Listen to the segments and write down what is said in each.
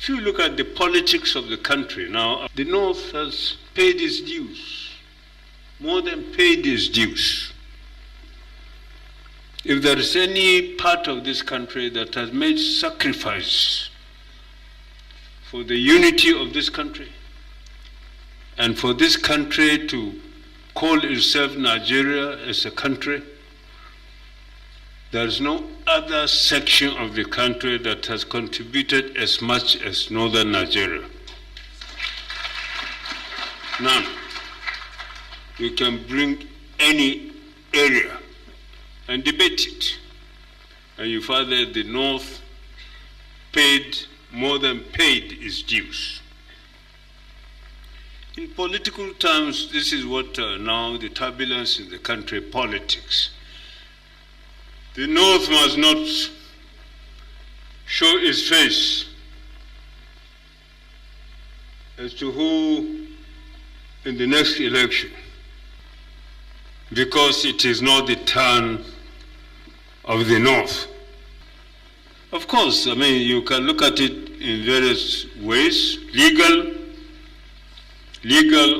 If you look at the politics of the country now, the North has paid its dues, more than paid its dues. If there is any part of this country that has made sacrifice for the unity of this country, and for this country to call itself Nigeria as a country, there is no other section of the country that has contributed as much as northern Nigeria. None. You can bring any area and debate it, and you find that the North paid more than paid its dues. In political terms, this is what now the turbulence in the country politics. The North must not show its face as to who in the next election, because it is not the turn of the North. Of course, I mean, you can look at it in various ways, legal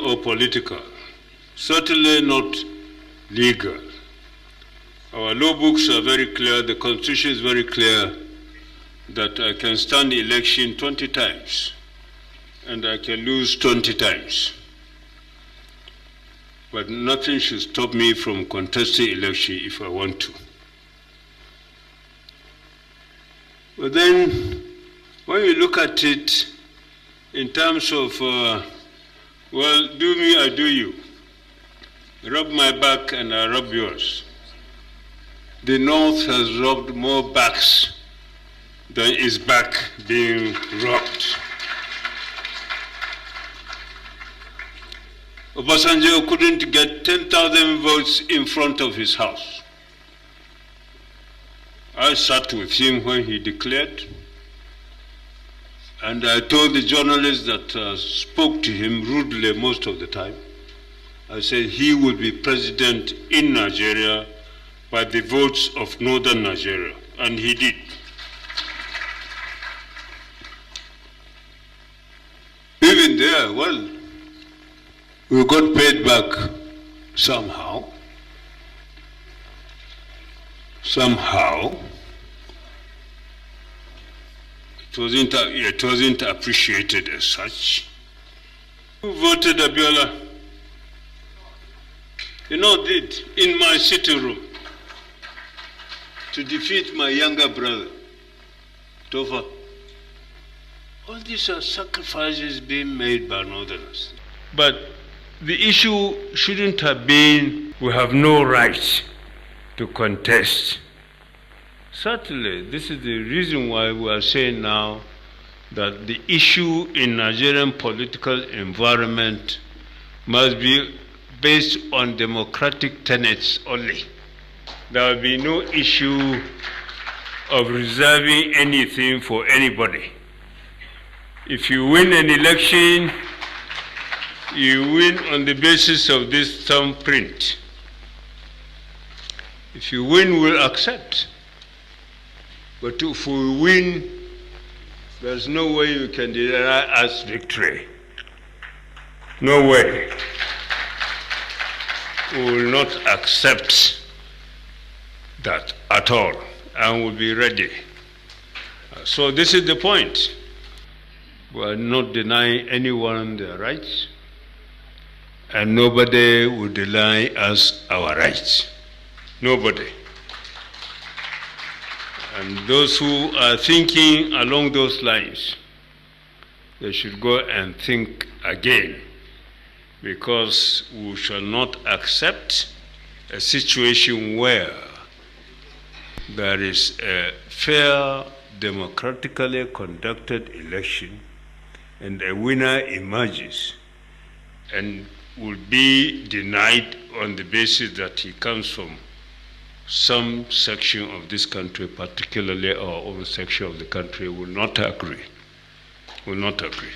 or political. Certainly not legal. Our law books are very clear, the Constitution is very clear that I can stand the election 20 times and I can lose 20 times. But nothing should stop me from contesting election if I want to. But then, when you look at it in terms of, well, do me, I do you. Rub my back and I rub yours. The North has rubbed more backs than its back being rubbed. Obasanjo couldn't get 10,000 votes in front of his house. I sat with him when he declared, and I told the journalists that spoke to him rudely most of the time, I said he would be president in Nigeria by the votes of northern Nigeria, and he did. Even there, well, we got paid back somehow. It wasn't appreciated as such. Who voted Abiola? You know, did in my sitting room to defeat my younger brother, Tofa. All these are sacrifices being made by Northerners. But the issue shouldn't have been we have no right to contest. Certainly, this is the reason why we are saying now that the issue in Nigerian political environment must be based on democratic tenets only. There will be no issue of reserving anything for anybody. If you win an election, you win on the basis of this thumbprint. If you win, we'll accept. But if we win, there's no way you can deny us victory. No way. We will not accept that at all, and we'll be ready. So this is the point. We are not denying anyone their rights, and nobody will deny us our rights. Nobody. And those who are thinking along those lines, they should go and think again, because we shall not accept a situation where there is a fair, democratically conducted election and a winner emerges and will be denied on the basis that he comes from some section of this country, particularly our own section of the country, will not agree. Will not agree.